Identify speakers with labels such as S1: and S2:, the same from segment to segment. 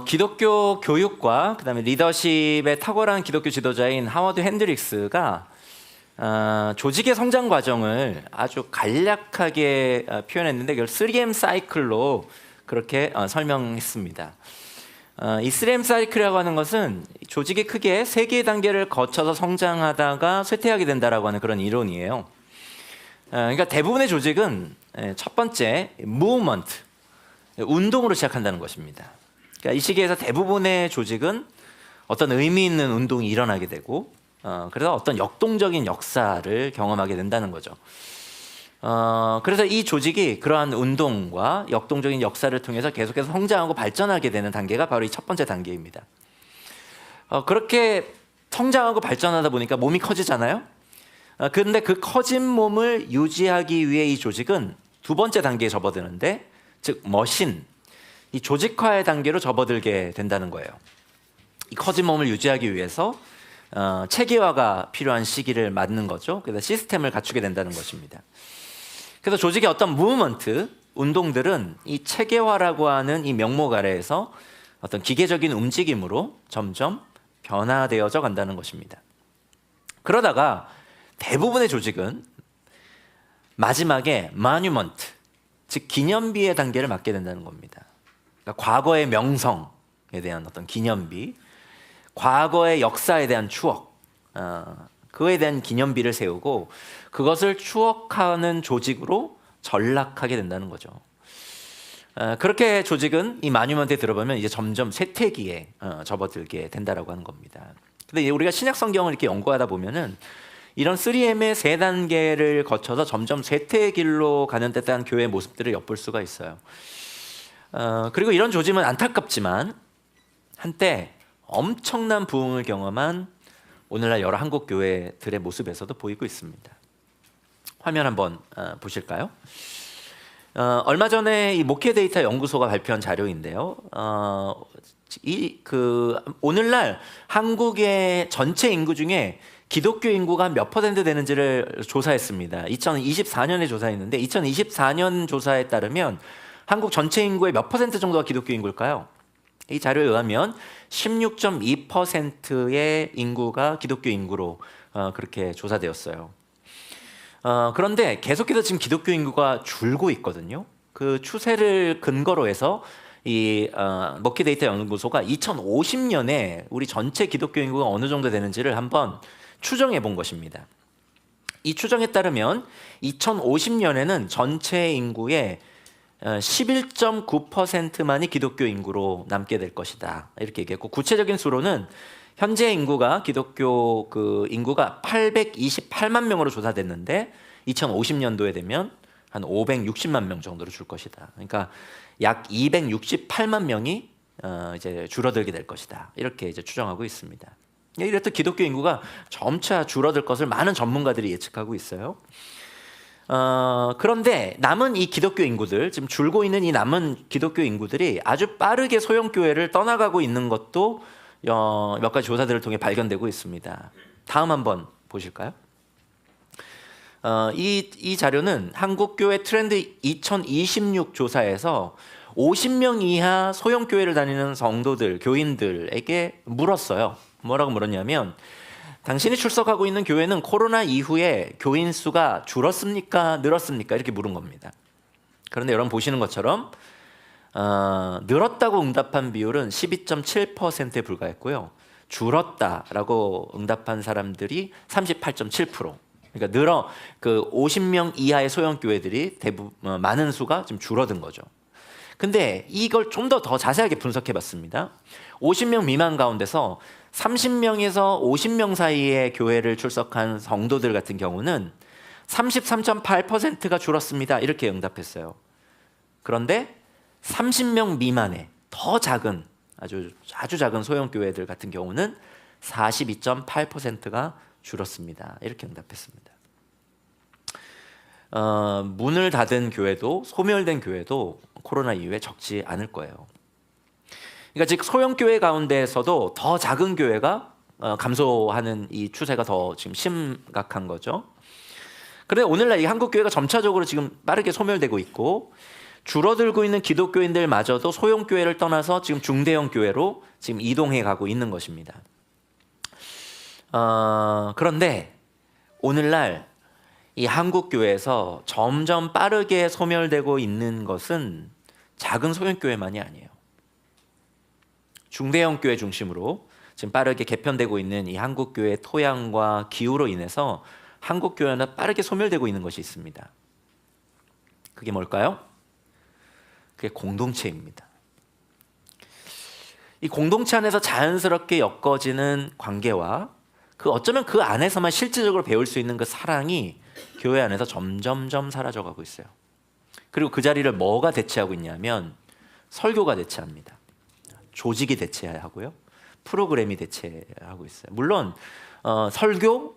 S1: 기독교 교육과 그다음에 리더십에 탁월한 기독교 지도자인 하워드 핸드릭스가 조직의 성장 과정을 아주 간략하게 표현했는데 그걸 3M 사이클로 그렇게 설명했습니다. 이 3M 사이클이라고 하는 것은 조직이 크게 3개의 단계를 거쳐서 성장하다가 쇠퇴하게 된다라고 하는 그런 이론이에요. 그러니까 대부분의 조직은 첫 번째 무브먼트, 운동으로 시작한다는 것입니다. 그러니까 이 시기에서 대부분의 조직은 어떤 의미 있는 운동이 일어나게 되고 그래서 어떤 역동적인 역사를 경험하게 된다는 거죠. 그래서 이 조직이 그러한 운동과 역동적인 역사를 통해서 계속해서 성장하고 발전하게 되는 단계가 바로 이 첫 번째 단계입니다. 그렇게 성장하고 발전하다 보니까 몸이 커지잖아요. 그런데 그 커진 몸을 유지하기 위해 이 조직은 두 번째 단계에 접어드는데, 즉 머신, 이 조직화의 단계로 접어들게 된다는 거예요. 이 커진 몸을 유지하기 위해서 체계화가 필요한 시기를 맞는 거죠. 그래서 시스템을 갖추게 된다는 것입니다. 그래서 조직의 어떤 무브먼트, 운동들은 이 체계화라고 하는 이 명목 아래에서 어떤 기계적인 움직임으로 점점 변화되어져 간다는 것입니다. 그러다가 대부분의 조직은 마지막에 마뉴먼트, 즉 기념비의 단계를 맞게 된다는 겁니다. 그러니까 과거의 명성에 대한 어떤 기념비, 과거의 역사에 대한 추억, 그에 대한 기념비를 세우고 그것을 추억하는 조직으로 전락하게 된다는 거죠. 그렇게 조직은 이 마뉴먼트에 들어보면 이제 점점 쇠퇴기에 접어들게 된다라고 하는 겁니다. 근데 우리가 신약 성경을 이렇게 연구하다 보면은 이런 3M의 세 단계를 거쳐서 점점 쇠퇴의 길로 가는 듯한 교회의 모습들을 엿볼 수가 있어요. 그리고 이런 조짐은 안타깝지만 한때 엄청난 부흥을 경험한 오늘날 여러 한국 교회들의 모습에서도 보이고 있습니다. 화면 한번 보실까요? 얼마 전에 이 목회 데이터 연구소가 발표한 자료인데요. 오늘날 한국의 전체 인구 중에 기독교 인구가 몇 퍼센트 되는지를 조사했습니다. 2024년에 조사했는데 2024년 조사에 따르면 한국 전체 인구의 몇 퍼센트 정도가 기독교 인구일까요? 이 자료에 의하면 16.2%의 인구가 기독교 인구로 그렇게 조사되었어요. 그런데 계속해서 지금 기독교 인구가 줄고 있거든요. 그 추세를 근거로 해서 이 머키 데이터 연구소가 2050년에 우리 전체 기독교 인구가 어느 정도 되는지를 한번 추정해 본 것입니다. 이 추정에 따르면 2050년에는 전체 인구의 11.9%만이 기독교 인구로 남게 될 것이다. 이렇게 얘기했고, 구체적인 수로는 현재 인구가 기독교 인구가 828만 명으로 조사됐는데 2050년도에 되면 한 560만 명 정도로 줄 것이다. 그러니까 약 268만 명이 이제 줄어들게 될 것이다. 이렇게 이제 추정하고 있습니다. 이렇듯 기독교 인구가 점차 줄어들 것을 많은 전문가들이 예측하고 있어요. 그런데 남은 이 기독교 인구들, 지금 줄고 있는 이 남은 기독교 인구들이 아주 빠르게 소형교회를 떠나가고 있는 것도 몇 가지 조사들을 통해 발견되고 있습니다. 다음 한번 보실까요? 이 자료는 한국교회 트렌드 2026 조사에서 50명 이하 소형교회를 다니는 성도들, 교인들에게 물었어요. 뭐라고 물었냐면, 당신이 출석하고 있는 교회는 코로나 이후에 교인 수가 줄었습니까? 늘었습니까? 이렇게 물은 겁니다. 그런데 여러분 보시는 것처럼 늘었다고 응답한 비율은 12.7%에 불과했고요. 줄었다라고 응답한 사람들이 38.7%. 그러니까 50명 이하의 소형 교회들이 대부분 많은 수가 지금 줄어든 거죠. 근데 이걸 좀 더 자세하게 분석해 봤습니다. 50명 미만 가운데서 30명에서 50명 사이의 교회를 출석한 성도들 같은 경우는 33.8%가 줄었습니다. 이렇게 응답했어요. 그런데 30명 미만의 더 작은 아주 작은 소형 교회들 같은 경우는 42.8%가 줄었습니다. 이렇게 응답했습니다. 문을 닫은 교회도, 소멸된 교회도 코로나 이후에 적지 않을 거예요. 그러니까 즉 소형 교회 가운데에서도 더 작은 교회가 감소하는 이 추세가 더 지금 심각한 거죠. 그런데 오늘날 이 한국 교회가 점차적으로 지금 빠르게 소멸되고 있고, 줄어들고 있는 기독교인들마저도 소형교회를 떠나서 지금 중대형 교회로 지금 이동해 가고 있는 것입니다. 그런데 오늘날 이 한국 교회에서 점점 빠르게 소멸되고 있는 것은 작은 소형교회만이 아니에요. 중대형 교회 중심으로 지금 빠르게 개편되고 있는 이 한국 교회의 토양과 기후로 인해서 한국 교회는 빠르게 소멸되고 있는 것이 있습니다. 그게 뭘까요? 그게 공동체입니다. 이 공동체 안에서 자연스럽게 엮어지는 관계와 어쩌면 그 안에서만 실질적으로 배울 수 있는 그 사랑이 교회 안에서 점점점 사라져가고 있어요. 그리고 그 자리를 뭐가 대체하고 있냐면 설교가 대체합니다. 조직이 대체하고요, 프로그램이 대체하고 있어요. 물론 설교,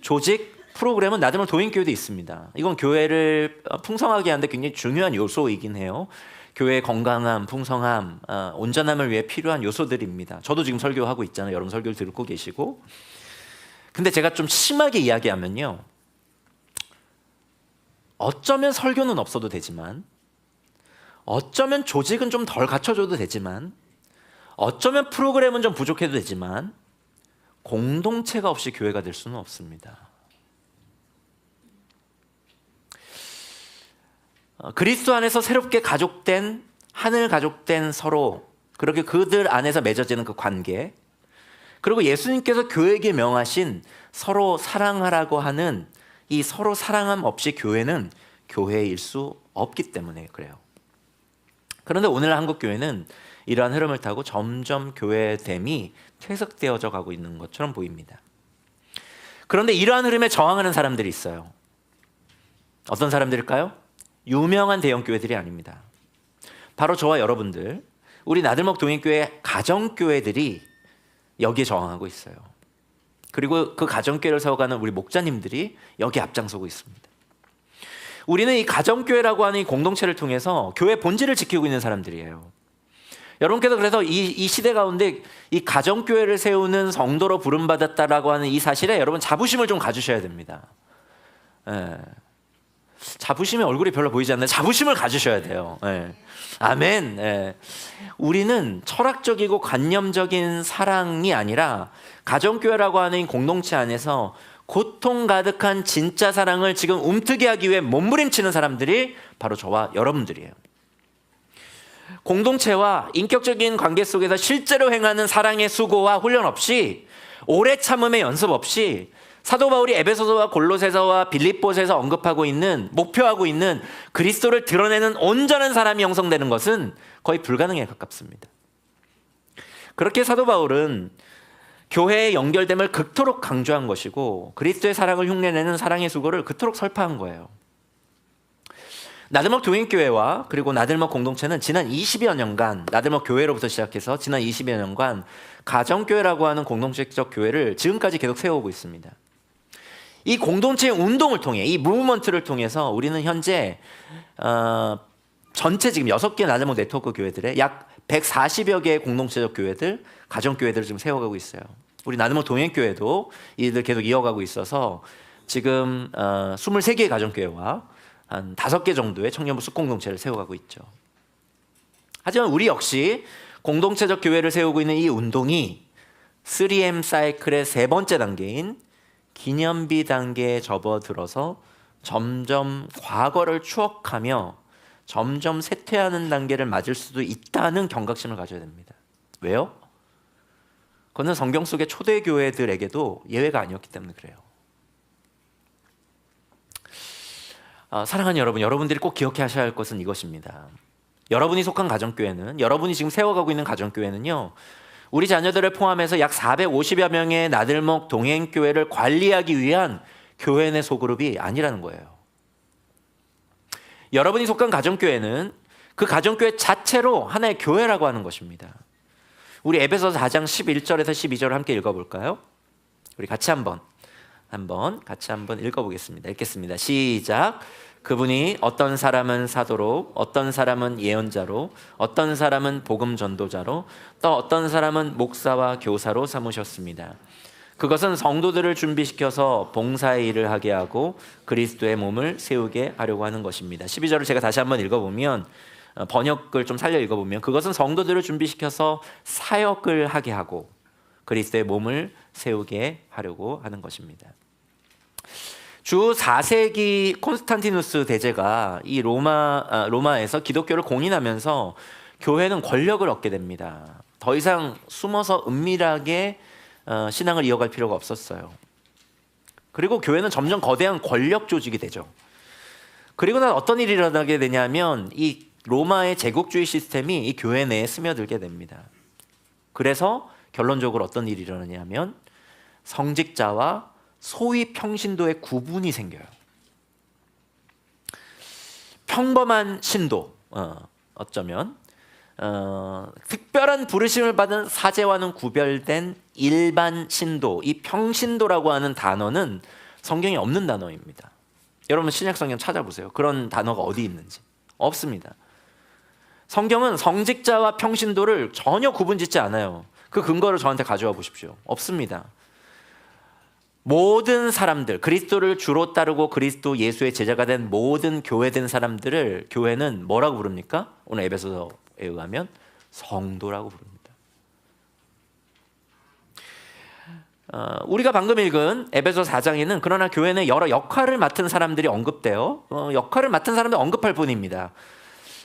S1: 조직, 프로그램은 나들목 동행교회도 있습니다. 이건 교회를 풍성하게 하는데 굉장히 중요한 요소이긴 해요. 교회의 건강함, 풍성함, 온전함을 위해 필요한 요소들입니다. 저도 지금 설교하고 있잖아요. 여러분 설교를 듣고 계시고. 근데 제가 좀 심하게 이야기하면요, 어쩌면 설교는 없어도 되지만, 어쩌면 조직은 좀 덜 갖춰줘도 되지만, 어쩌면 프로그램은 좀 부족해도 되지만 공동체가 없이 교회가 될 수는 없습니다. 그리스도 안에서 새롭게 가족된, 하늘 가족된 서로, 그렇게 그들 안에서 맺어지는 그 관계, 그리고 예수님께서 교회에게 명하신 서로 사랑하라고 하는 이 서로 사랑함 없이 교회는 교회일 수 없기 때문에 그래요. 그런데 오늘 한국 교회는 이러한 흐름을 타고 점점 교회됨이 퇴색되어져 가고 있는 것처럼 보입니다. 그런데 이러한 흐름에 저항하는 사람들이 있어요. 어떤 사람들일까요? 유명한 대형 교회들이 아닙니다. 바로 저와 여러분들, 우리 나들목 동행교회 가정교회들이 여기에 저항하고 있어요. 그리고 그 가정교회를 세워가는 우리 목자님들이 여기 앞장서고 있습니다. 우리는 이 가정교회라고 하는 이 공동체를 통해서 교회 본질을 지키고 있는 사람들이에요. 여러분께서 그래서 이 시대 가운데 이 가정교회를 세우는 성도로 부름받았다라고 하는 이 사실에 여러분 자부심을 좀 가지셔야 됩니다. 자부심이 얼굴이 별로 보이지 않나요? 자부심을 가지셔야 돼요. 아멘. 우리는 철학적이고 관념적인 사랑이 아니라 가정교회라고 하는 공동체 안에서 고통 가득한 진짜 사랑을 지금 움트게 하기 위해 몸부림치는 사람들이 바로 저와 여러분들이에요. 공동체와 인격적인 관계 속에서 실제로 행하는 사랑의 수고와 훈련 없이, 오래 참음의 연습 없이 사도 바울이 에베소서와 골로새서와 빌립보서에서 언급하고 있는, 목표하고 있는 그리스도를 드러내는 온전한 사람이 형성되는 것은 거의 불가능에 가깝습니다. 그렇게 사도 바울은 교회의 연결됨을 극도록 강조한 것이고, 그리스도의 사랑을 흉내내는 사랑의 수고를 그토록 설파한 거예요. 나들목 동행교회와 그리고 나들목 공동체는 지난 20여 년간, 나들목 교회로부터 시작해서 지난 20여 년간 가정교회라고 하는 공동체적 교회를 지금까지 계속 세워오고 있습니다. 이 공동체의 운동을 통해, 이 무브먼트를 통해서 우리는 현재 전체 지금 6개 나들목 네트워크 교회들의 약 140여 개의 공동체적 교회들, 가정교회들을 지금 세워가고 있어요. 우리 나들목 동행교회도 이들 계속 이어가고 있어서 지금 23개의 가정교회와 한 5개 정도의 청년부 숲공동체를 세워가고 있죠. 하지만 우리 역시 공동체적 교회를 세우고 있는 이 운동이 3M 사이클의 3번째 단계인 기념비 단계에 접어들어서 점점 과거를 추억하며 점점 쇠퇴하는 단계를 맞을 수도 있다는 경각심을 가져야 됩니다. 왜요? 그건 성경 속의 초대교회들에게도 예외가 아니었기 때문에 그래요. 사랑하는 여러분, 여러분들이 꼭 기억해야 할 것은 이것입니다. 여러분이 속한 가정교회는, 여러분이 지금 세워가고 있는 가정교회는요, 우리 자녀들을 포함해서 약 450여 명의 나들목 동행교회를 관리하기 위한 교회 내 소그룹이 아니라는 거예요. 여러분이 속한 가정교회는 그 가정교회 자체로 하나의 교회라고 하는 것입니다. 우리 에베소서 4장 11절에서 12절을 함께 읽어볼까요? 우리 같이 한번 읽어보겠습니다. 읽겠습니다. 시작. 그분이 어떤 사람은 사도로, 어떤 사람은 예언자로, 어떤 사람은 복음 전도자로, 또 어떤 사람은 목사와 교사로 삼으셨습니다. 그것은 성도들을 준비시켜서 봉사의 일을 하게 하고 그리스도의 몸을 세우게 하려고 하는 것입니다. 12절을 제가 다시 한번 읽어보면, 번역을 좀 살려 읽어보면, 그것은 성도들을 준비시켜서 사역을 하게 하고 그리스도의 몸을 세우게 하려고 하는 것입니다. 주 4세기 콘스탄티누스 대제가 이 로마에서 기독교를 공인하면서 교회는 권력을 얻게 됩니다. 더 이상 숨어서 은밀하게 신앙을 이어갈 필요가 없었어요. 그리고 교회는 점점 거대한 권력 조직이 되죠. 그리고 난 어떤 일이 일어나게 되냐면 이 로마의 제국주의 시스템이 이 교회 내에 스며들게 됩니다. 그래서 결론적으로 어떤 일이 일어나냐면 성직자와 소위 평신도의 구분이 생겨요. 평범한 신도, 어쩌면 특별한 부르심을 받은 사제와는 구별된 일반 신도, 이 평신도라고 하는 단어는 성경에 없는 단어입니다. 여러분 신약 성경 찾아보세요. 그런 단어가 어디 있는지. 없습니다. 성경은 성직자와 평신도를 전혀 구분짓지 않아요. 그 근거를 저한테 가져와 보십시오. 없습니다. 모든 사람들, 그리스도를 주로 따르고 그리스도 예수의 제자가 된 모든 교회된 사람들을 교회는 뭐라고 부릅니까? 오늘 에베소서에 의하면 성도라고 부릅니다. 우리가 방금 읽은 에베소 4장에는 그러나 교회는 여러 역할을 맡은 사람들이 언급돼요. 역할을 맡은 사람들 언급할 뿐입니다.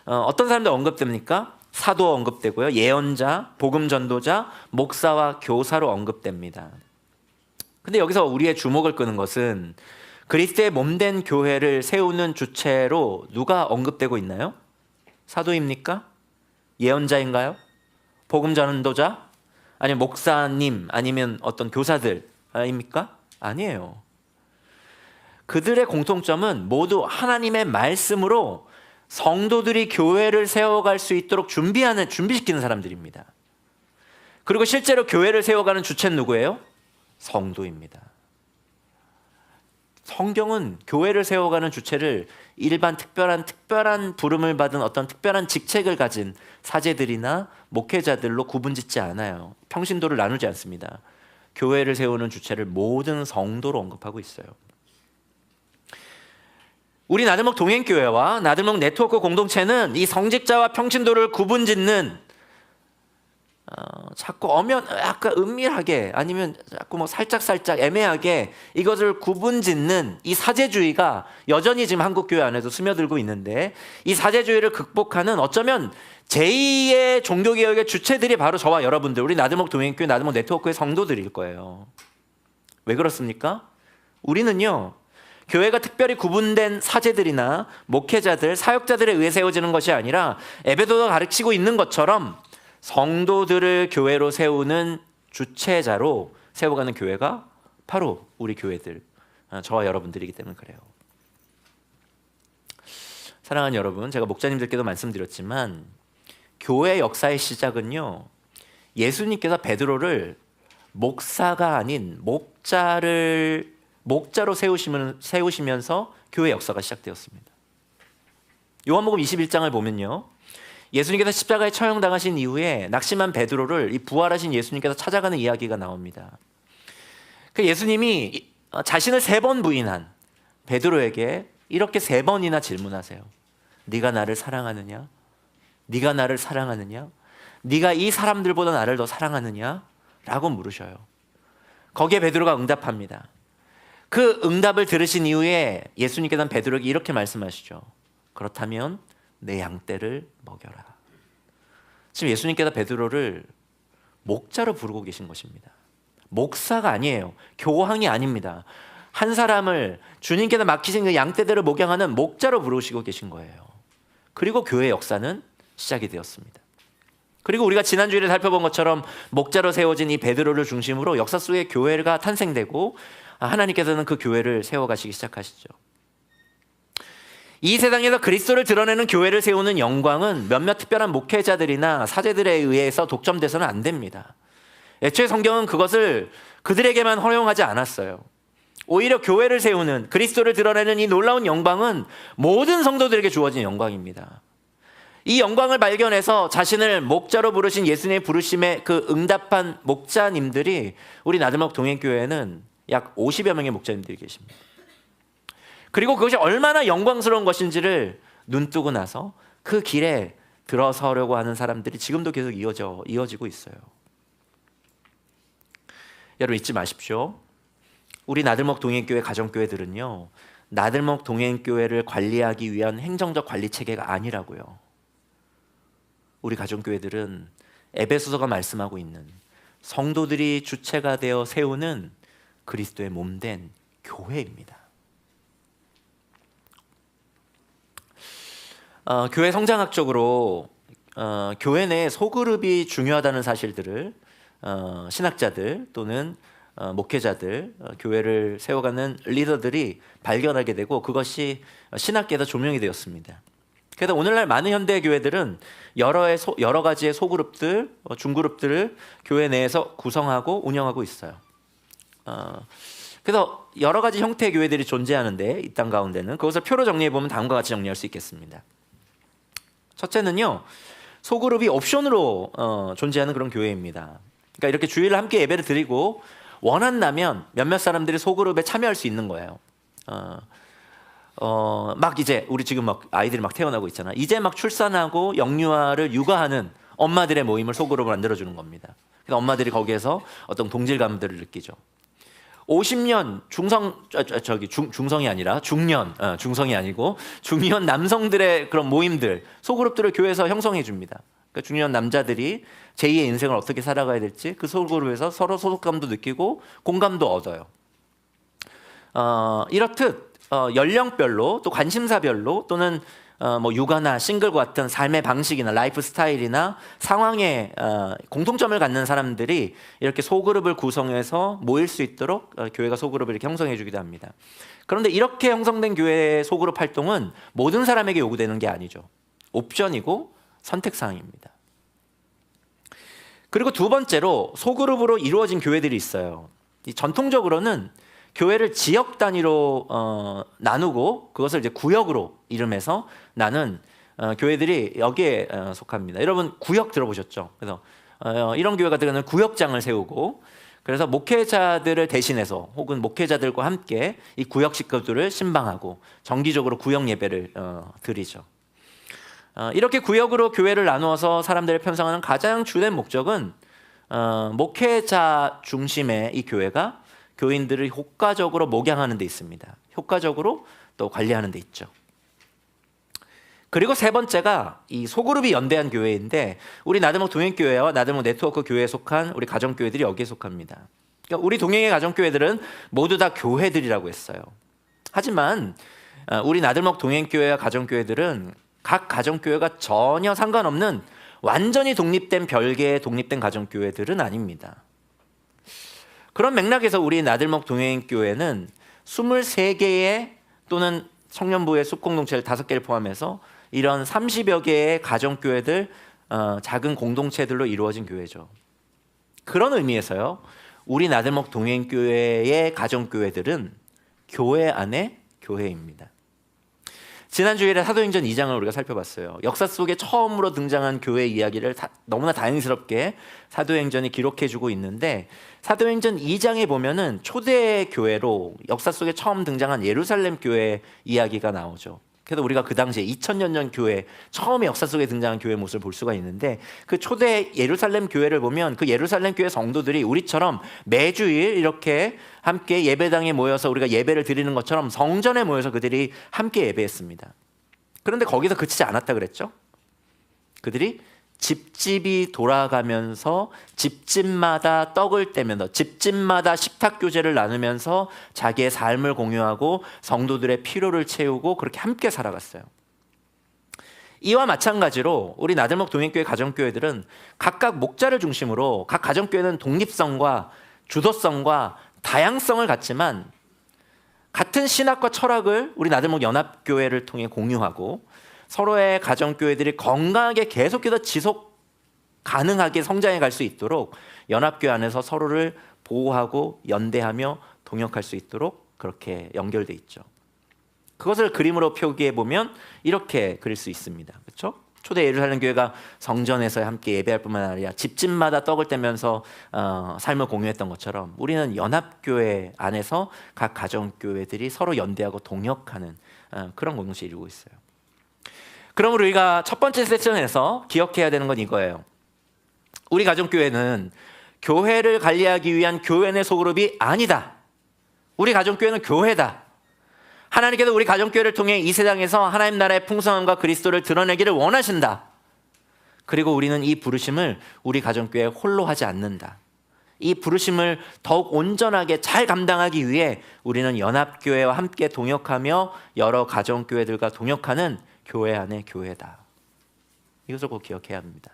S1: 어떤 사람들 언급됩니까? 사도 언급되고요. 예언자, 복음 전도자, 목사와 교사로 언급됩니다. 근데 여기서 우리의 주목을 끄는 것은 그리스도의 몸된 교회를 세우는 주체로 누가 언급되고 있나요? 사도입니까? 예언자인가요? 복음 전도자? 아니면 목사님? 아니면 어떤 교사들입니까? 아니에요. 그들의 공통점은 모두 하나님의 말씀으로 성도들이 교회를 세워갈 수 있도록 준비시키는 사람들입니다. 그리고 실제로 교회를 세워가는 주체는 누구예요? 성도입니다. 성경은 교회를 세워가는 주체를 일반 특별한 부름을 받은 어떤 특별한 직책을 가진 사제들이나 목회자들로 구분짓지 않아요. 평신도를 나누지 않습니다. 교회를 세우는 주체를 모든 성도로 언급하고 있어요. 우리 나들목 동행교회와 나들목 네트워크 공동체는 이 성직자와 평신도를 구분짓는 자꾸 약간 은밀하게 아니면 자꾸 뭐 살짝 애매하게 이것을 구분짓는 이 사제주의가 여전히 지금 한국교회 안에도 스며들고 있는데, 이 사제주의를 극복하는 어쩌면 제2의 종교개혁의 주체들이 바로 저와 여러분들, 우리 나들목 동행교회 나들목 네트워크의 성도들일 거예요. 왜 그렇습니까? 우리는요, 교회가 특별히 구분된 사제들이나 목회자들, 사역자들에 의해 세워지는 것이 아니라 에베소가 가르치고 있는 것처럼 성도들을 교회로 세우는 주체자로 세워가는 교회가 바로 우리 교회들, 저와 여러분들이기 때문에 그래요. 사랑하는 여러분, 제가 목자님들께도 말씀드렸지만 교회 역사의 시작은요, 예수님께서 베드로를 목사가 아닌 목자로 세우시면서 교회 역사가 시작되었습니다. 요한복음 21장을 보면요, 예수님께서 십자가에 처형당하신 이후에 낙심한 베드로를 이 부활하신 예수님께서 찾아가는 이야기가 나옵니다. 그 예수님이 자신을 3번 부인한 베드로에게 이렇게 3번이나 질문하세요. 네가 나를 사랑하느냐? 네가 나를 사랑하느냐? 네가 이 사람들보다 나를 더 사랑하느냐? 라고 물으셔요. 거기에 베드로가 응답합니다. 그 응답을 들으신 이후에 예수님께서는 베드로에게 이렇게 말씀하시죠. 그렇다면 내 양떼를 먹여라. 지금 예수님께서 베드로를 목자로 부르고 계신 것입니다. 목사가 아니에요. 교황이 아닙니다. 한 사람을 주님께서 맡기신 그 양떼들을 목양하는 목자로 부르시고 계신 거예요. 그리고 교회의 역사는 시작이 되었습니다. 그리고 우리가 지난주에 살펴본 것처럼 목자로 세워진 이 베드로를 중심으로 역사 속에 교회가 탄생되고 하나님께서는 그 교회를 세워가시기 시작하시죠. 이 세상에서 그리스도를 드러내는 교회를 세우는 영광은 몇몇 특별한 목회자들이나 사제들에 의해서 독점돼서는 안 됩니다. 애초에 성경은 그것을 그들에게만 허용하지 않았어요. 오히려 교회를 세우는, 그리스도를 드러내는 이 놀라운 영광은 모든 성도들에게 주어진 영광입니다. 이 영광을 발견해서 자신을 목자로 부르신 예수님의 부르심에 그 응답한 목자님들이 우리 나들목 동행교회에는 약 50여 명의 목자님들이 계십니다. 그리고 그것이 얼마나 영광스러운 것인지를 눈뜨고 나서 그 길에 들어서려고 하는 사람들이 지금도 계속 이어지고 있어요. 여러분 잊지 마십시오. 우리 나들목 동행교회 가정교회들은요, 나들목 동행교회를 관리하기 위한 행정적 관리 체계가 아니라고요. 우리 가정교회들은 에베소서가 말씀하고 있는 성도들이 주체가 되어 세우는 그리스도의 몸된 교회입니다. 교회 성장학적으로 교회 내 소그룹이 중요하다는 사실들을 신학자들 또는 목회자들, 교회를 세워가는 리더들이 발견하게 되고 그것이 신학계에서 조명이 되었습니다. 그래서 오늘날 많은 현대 교회들은 여러 가지의 소그룹들, 중그룹들을 교회 내에서 구성하고 운영하고 있어요. 그래서 여러 가지 형태의 교회들이 존재하는데 이 땅 가운데는 그것을 표로 정리해 보면 다음과 같이 정리할 수 있겠습니다. 첫째는요, 소그룹이 옵션으로 존재하는 그런 교회입니다. 그러니까 이렇게 주일을 함께 예배를 드리고 원한다면 몇몇 사람들이 소그룹에 참여할 수 있는 거예요. 막 이제 우리 지금 막 아이들이 막 태어나고 있잖아. 이제 막 출산하고 영유아를 육아하는 엄마들의 모임을 소그룹을 만들어주는 겁니다. 그래서 엄마들이 거기에서 어떤 동질감들을 느끼죠. 50년 중성이 아니라 중성이 아니고 중년 남성들의 그런 모임들, 소그룹들을 교회에서 형성해 줍니다. 그러니까 중년 남자들이 제2의 인생을 어떻게 살아가야 될지 그 소그룹에서 서로 소속감도 느끼고 공감도 얻어요. 이렇듯 연령별로 또 관심사별로 또는 뭐 육아나 싱글과 같은 삶의 방식이나 라이프 스타일이나 상황에 공통점을 갖는 사람들이 이렇게 소그룹을 구성해서 모일 수 있도록 교회가 소그룹을 이렇게 형성해 주기도 합니다. 그런데 이렇게 형성된 교회의 소그룹 활동은 모든 사람에게 요구되는 게 아니죠. 옵션이고 선택사항입니다. 그리고 두 번째로 소그룹으로 이루어진 교회들이 있어요. 전통적으로는 교회를 지역 단위로 나누고 그것을 이제 구역으로 이름해서 나눈 교회들이 여기에 속합니다. 여러분 구역 들어보셨죠? 그래서 이런 교회 같은 경우는 구역장을 세우고 그래서 목회자들을 대신해서 혹은 목회자들과 함께 이 구역 식구들을 신방하고 정기적으로 구역 예배를 드리죠. 이렇게 구역으로 교회를 나누어서 사람들을 편성하는 가장 주된 목적은 목회자 중심의 이 교회가 교인들을 효과적으로 목양하는 데 있습니다. 효과적으로 또 관리하는 데 있죠. 그리고 세 번째가 이 소그룹이 연대한 교회인데 우리 나들목 동행교회와 나들목 네트워크 교회에 속한 우리 가정교회들이 여기에 속합니다. 그러니까 우리 동행의 가정교회들은 모두 다 교회들이라고 했어요. 하지만 우리 나들목 동행교회와 가정교회들은 각 가정교회가 전혀 상관없는 완전히 독립된 별개의 독립된 가정교회들은 아닙니다. 그런 맥락에서 우리 나들목 동행교회는 23개의 또는 청년부의 숲공동체를 5개를 포함해서 이런 30여 개의 가정교회들, 작은 공동체들로 이루어진 교회죠. 그런 의미에서요, 우리 나들목 동행교회의 가정교회들은 교회 안에 교회입니다. 지난 주일에 사도행전 2장을 우리가 살펴봤어요. 역사 속에 처음으로 등장한 교회 이야기를 너무나 다행스럽게 사도행전이 기록해주고 있는데 사도행전 2장에 보면은 초대 교회로 역사 속에 처음 등장한 예루살렘 교회 이야기가 나오죠. 그래서 우리가 그 당시에 2000년 전 교회, 처음에 역사 속에 등장한 교회 모습을 볼 수가 있는데 그 초대 예루살렘 교회를 보면 그 예루살렘 교회 성도들이 우리처럼 매주일 이렇게 함께 예배당에 모여서 우리가 예배를 드리는 것처럼 성전에 모여서 그들이 함께 예배했습니다. 그런데 거기서 그치지 않았다 그랬죠? 그들이 집집이 돌아가면서 집집마다 떡을 떼면서 집집마다 식탁 교제를 나누면서 자기의 삶을 공유하고 성도들의 필요를 채우고 그렇게 함께 살아갔어요. 이와 마찬가지로 우리 나들목 동행교회 가정교회들은 각각 목자를 중심으로 각 가정교회는 독립성과 주도성과 다양성을 갖지만 같은 신학과 철학을 우리 나들목 연합교회를 통해 공유하고 서로의 가정교회들이 건강하게 계속해서 지속 가능하게 성장해 갈 수 있도록 연합교회 안에서 서로를 보호하고 연대하며 동역할 수 있도록 그렇게 연결돼 있죠. 그것을 그림으로 표기해 보면 이렇게 그릴 수 있습니다. 그렇죠? 초대 예루살렘 교회가 성전에서 함께 예배할 뿐만 아니라 집집마다 떡을 떼면서 삶을 공유했던 것처럼 우리는 연합교회 안에서 각 가정교회들이 서로 연대하고 동역하는 그런 공동체를 이루고 있어요. 그러므로 우리가 첫 번째 세션에서 기억해야 되는 건 이거예요. 우리 가정교회는 교회를 관리하기 위한 교회 내 소그룹이 아니다. 우리 가정교회는 교회다. 하나님께서 우리 가정교회를 통해 이 세상에서 하나님 나라의 풍성함과 그리스도를 드러내기를 원하신다. 그리고 우리는 이 부르심을 우리 가정교회에 홀로 하지 않는다. 이 부르심을 더욱 온전하게 잘 감당하기 위해 우리는 연합교회와 함께 동역하며 여러 가정교회들과 동역하는 교회 안의 교회다. 이것을 꼭 기억해야 합니다.